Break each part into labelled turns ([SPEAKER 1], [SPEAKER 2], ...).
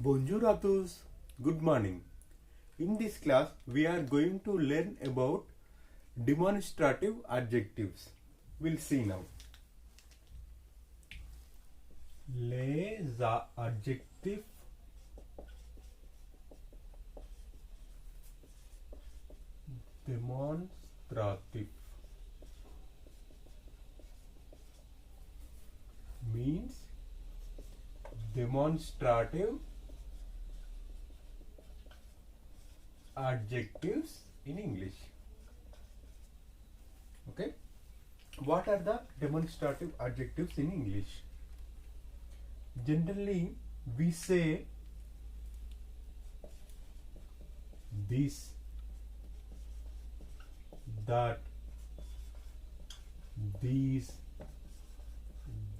[SPEAKER 1] Bonjour à tous. Good morning. In this class, we are going to learn about demonstrative adjectives. We'll see now. Les adjectifs demonstrative means demonstrative adjectives in English. Okay, what are the demonstrative adjectives in English? Generally, we say this, that, these,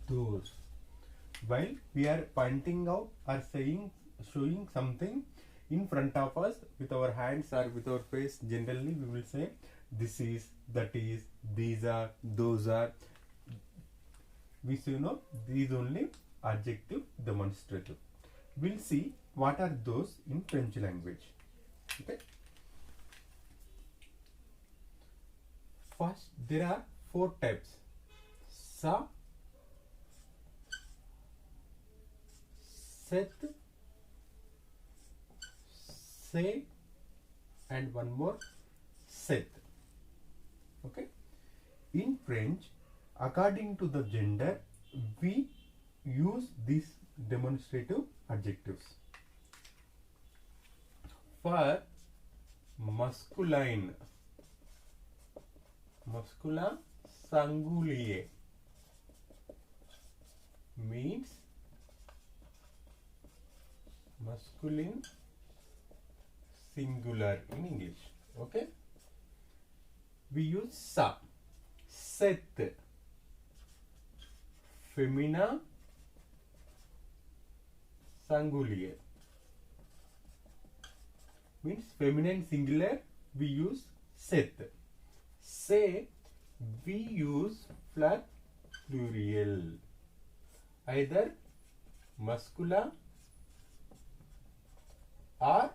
[SPEAKER 1] those. While we are pointing out or showing something in front of us with our hands or with our face, generally we will say this is, that is, these are, those are. We say these only adjective demonstrative. We'll see what are those in French language. Okay. First, there are 4 types: ça, cette, c'est, and one more, cette. Okay. In French, according to the gender, we use these demonstrative adjectives. For masculine, singulier means masculine singular in English. Okay, we use ça. Cette, féminin singulier means feminine singular, we use cette. Say, we use flat plurial, either masculine or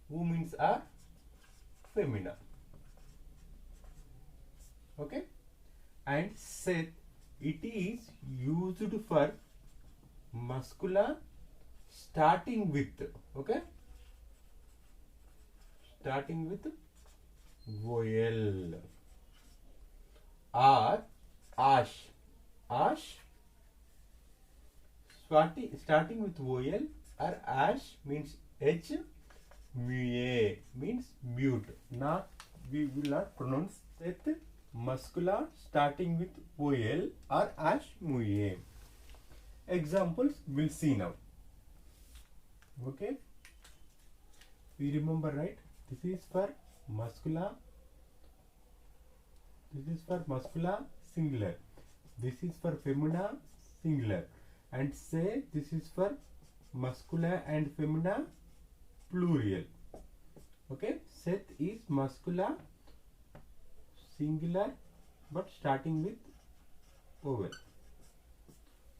[SPEAKER 1] women's are feminine. Okay, and set, it is used for masculine starting with, okay, starting with vowel, or ash starting with vowel, or ash means h, muet means mute. Not, we will not pronounce set masculine starting with vowel or ash, muet. Examples we'll see now. Okay, we remember, right? This is for masculine, this is for masculine singular, this is for feminine singular, and say this is for masculine and feminine plural. Okay, set is masculine singular but starting with vowel.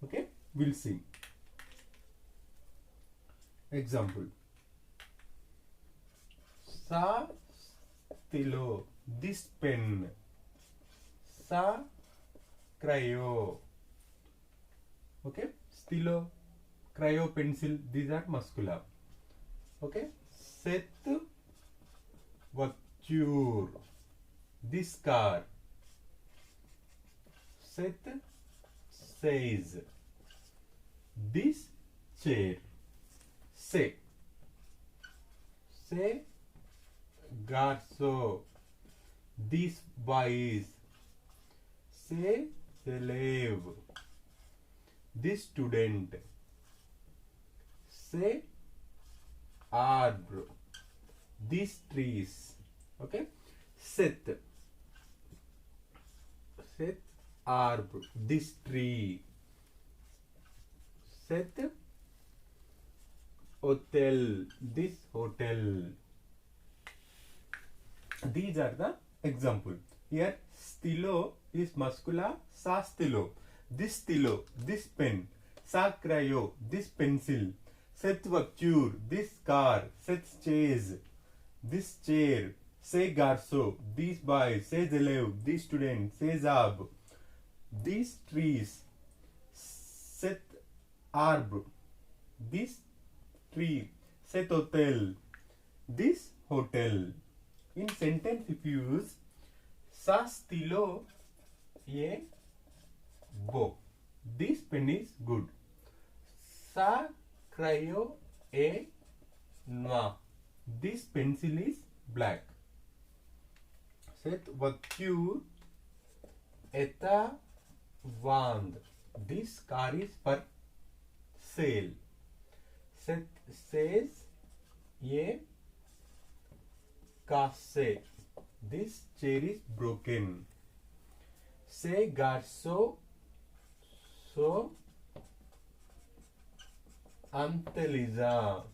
[SPEAKER 1] Okay, we'll see. Example: sa stylo, this pen. Sa crayon. Okay, stylo, crayon, pencil, these are masculine. Okay, cette voiture, this car. Cette says, this chair. Say garçon, this boys. Say slave, this student. Say arbre, these trees. Okay, set arbre, this tree. Set hotel, this hotel. These are the example. Here stylo is masculine, sa stylo, this pen, sa crayon, this pencil, Cette voiture, this car. Cette chaise, this chair. Ces garçons, these boys. Ces élèves, these students. Ces arbres, these trees. Cet arbre, this tree. Cet hôtel, this hotel. In sentence, if you use sa stylo est beau, this pen is good. Sa crayon est noir, this pencil is black. Cette voiture est à vendre, this car is for sale. Cette chaise est cassée, this chair is broken. Ces garçons sont intelligent,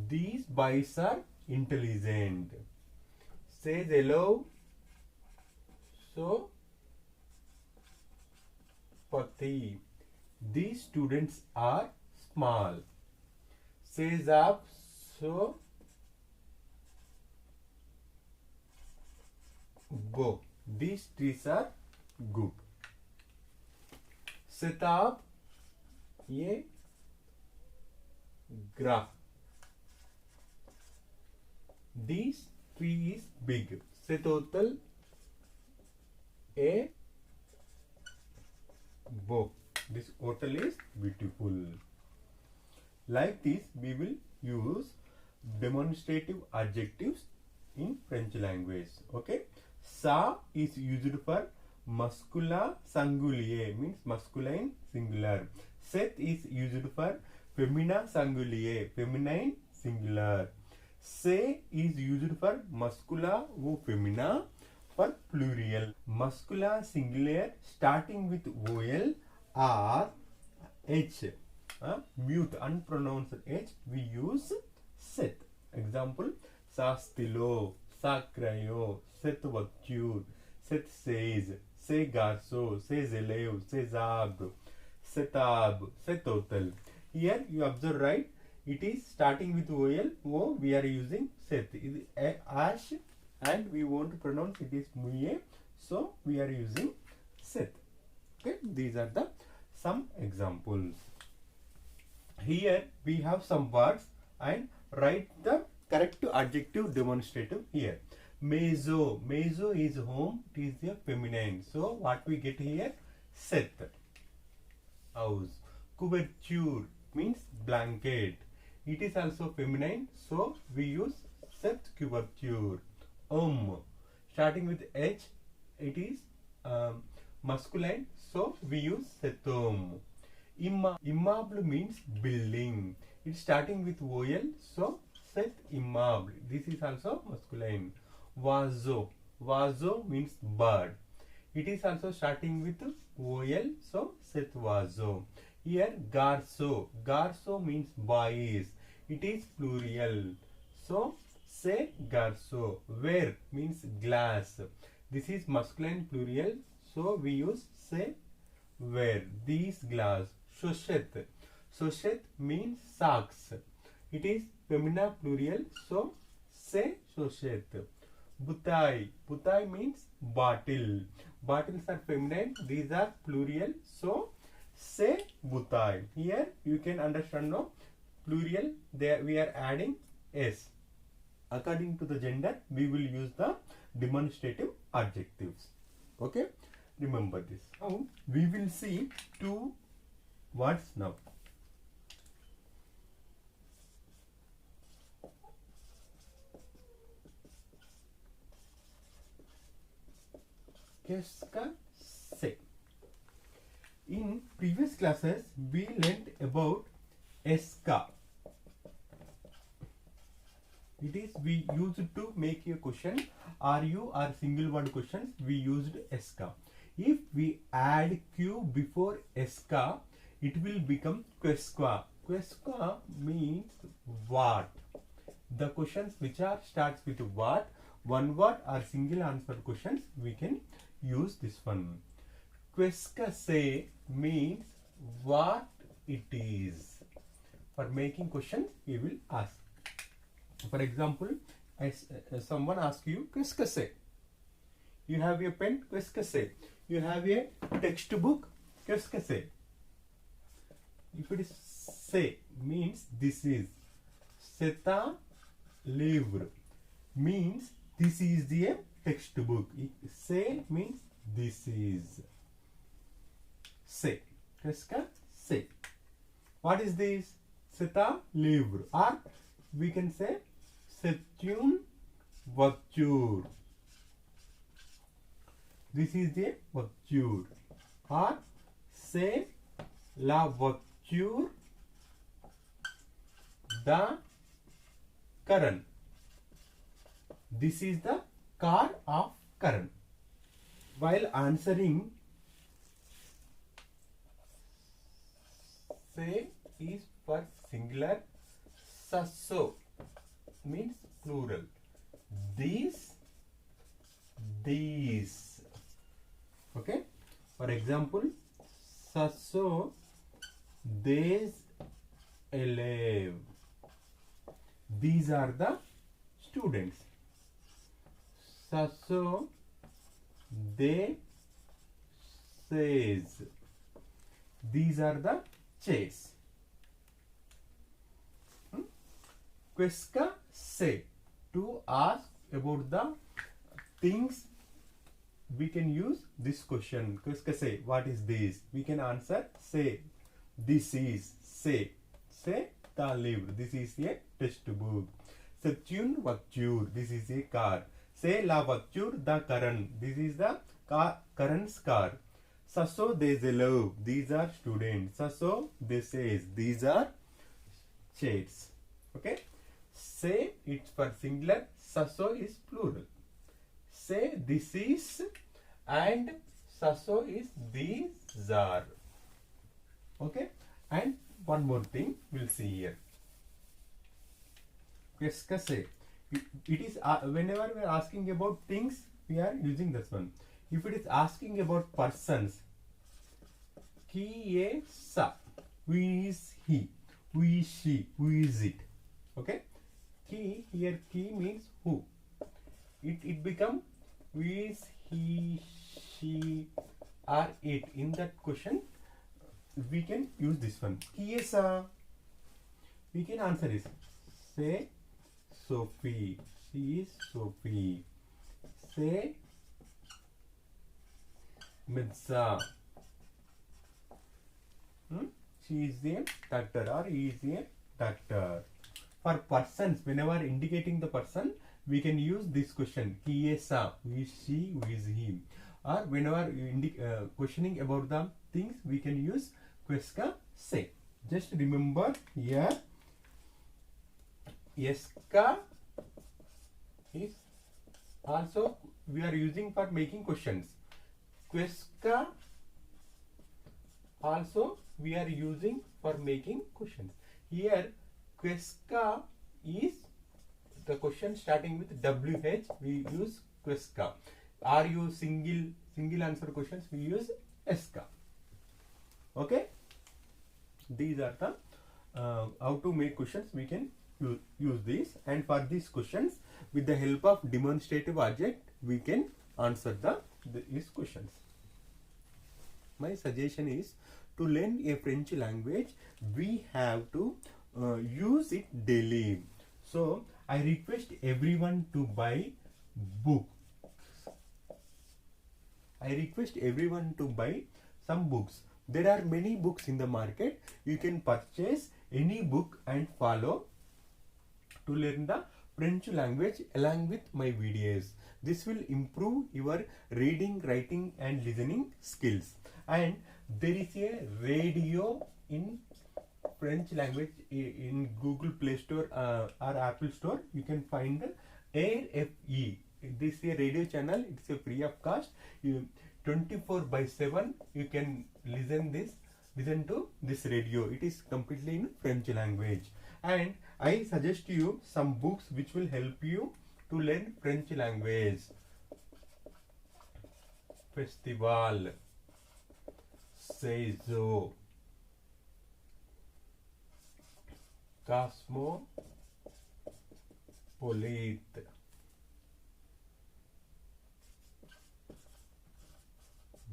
[SPEAKER 1] these boys are intelligent. Ces élèves sont petits, these students are small. Ces arbres sont beaux, these trees are good. Cet arbre est grand, this tree is big. Cet hôtel est beau, this hotel is beautiful. Like this, we will use demonstrative adjectives in French language. Okay, ça is used for masculin singulier, means masculine singular. Cet is used for feminine singulier, feminine singular. Se is used for masculin ou féminin for plural. Masculin singular starting with OL or H. Mute unpronounced H, we use set. Example, sa stylo, sa crayon, cette voiture, cette chaise, ces garçons, ces élèves, ces arbres, cet arbre, cet hôtel. Here you observe, right, it is starting with OL, O, we are using set. It is ash and we want to pronounce it is muye, so we are using set. Okay, these are the some examples. Here we have some words and write the correct adjective demonstrative here. Maison, maison is home, it is a feminine. So what we get here? Set, house. Couverture means blanket, it is also feminine, so we use set couverture. Starting with H, it is masculine, so we use set homme. Immeuble means building, it's starting with OL, so set immeuble, this is also masculine. Oiseau, oiseau means bird, it is also starting with OL, so set oiseau. Here garçon, garçon means boys, it is plural, so say garçon. Verre means glass, this is masculine plural, so we use say verre, these glass. Chaussette, chaussette means socks, it is feminine plural, so say chaussette. Bouteille, bouteille means bottle, bottles are feminine, these are plural, so say bouteille. Here you can understand, no, plural, there we are adding s. According to the gender, we will use the demonstrative adjectives. Okay, remember this. Now we will see two words now. Qu'est-ce que c'est? In previous classes, we learned about esca. It is we used to make a question, are you or single word questions, we used esca. If we add q before esca, it will become quesqa. Quesqa means what. The questions which are starts with what, one word or single answer questions, we can use this one. Qu'est-ce que c'est means what it is. For making questions, we will ask. For example, as someone asks you, qu'est-ce que c'est? You have a pen, qu'est-ce que c'est? You have a textbook, qu'est-ce que c'est? If it is c'est means this is. C'est un livre means this is the textbook. C'est means this is. C'est. Qu'est-ce que c'est? What is this? C'est un livre. Or we can say c'est une voiture. This is the voiture. Or c'est la voiture de Karan. This is the car of Karan. While answering, say is for singular, so means plural. These. Okay. For example, so these élèves. These are the students. So they says. These are the chairs. Qu'est-ce que c'est? To ask about the things, we can use this question. Qu'est-ce que c'est? What is this? We can answer say. This is. Say. C'est un livre. This is a textbook. C'est une voiture. This is a car. C'est la voiture de Karan. This is the Karan's car. So des élèves. These are students. So they says. These are chairs. Okay. Say it's for singular. So is plural. Say this is and so is these are. Okay. And one more thing we'll see here. Qu'est-ce que c'est? It is whenever we are asking about things, we are using this one. If it is asking about persons, qui est ça? Who is he? Who is she? Who is it? Okay. Qui here, qui means who. It become who is he, she, or it. In that question, we can use this one. Qui est ça? We can answer this. Say Sophie. She is Sophie. Say Midsa. She is a doctor or he is a doctor. For persons, whenever indicating the person, we can use this question. Qui est ça? Who is she? Who is he? Or whenever questioning about the things, we can use qu'est-ce que c'est. Just remember here, est-ce is also we are using for making questions. Qu'est-ce que also we are using for making questions. Here, qu'est-ce que is the question starting with WH, we use qu'est-ce que. Are you single answer questions, we use est-ce que. Okay. These are the how to make questions, we can use these, and for these questions with the help of demonstrative object we can answer these questions. My suggestion is to learn a French language we have to use it daily. So I request everyone to buy books. I request everyone to buy some books. There are many books in the market. You can purchase any book and follow to learn the French language along with my videos. This will improve your reading, writing and listening skills. And there is a radio in French language in Google Play Store or Apple Store. You can find AirFE. This is a radio channel. It's a free of cost. 24/7 you can listen to this radio. It is completely in French language. And I suggest you some books which will help you to learn French language. Festival, Seizo, cosmopolite,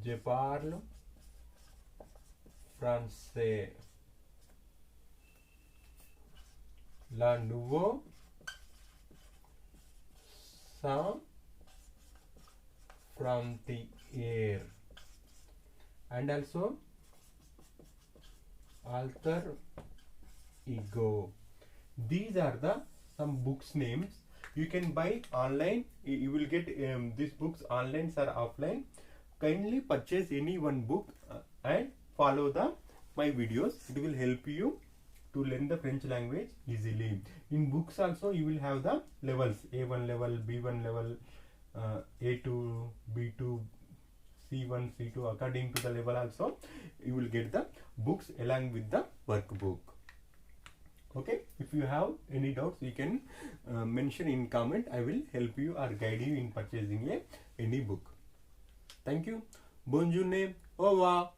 [SPEAKER 1] je parle français, la nouveau sans frontière, and also alter ego. These are the some books names you can buy online. You will get these books online or offline. Kindly purchase any one book and follow my videos. It will help you to learn the French language easily. In books also you will have the levels: A1 level, B1 level, A2, B2, C1, C2. According to the level also you will get the books along with the workbook. Okay, if you have any doubts you can mention in comment. I will help you or guide you in purchasing any book. Thank you. Bonne journée. Au revoir.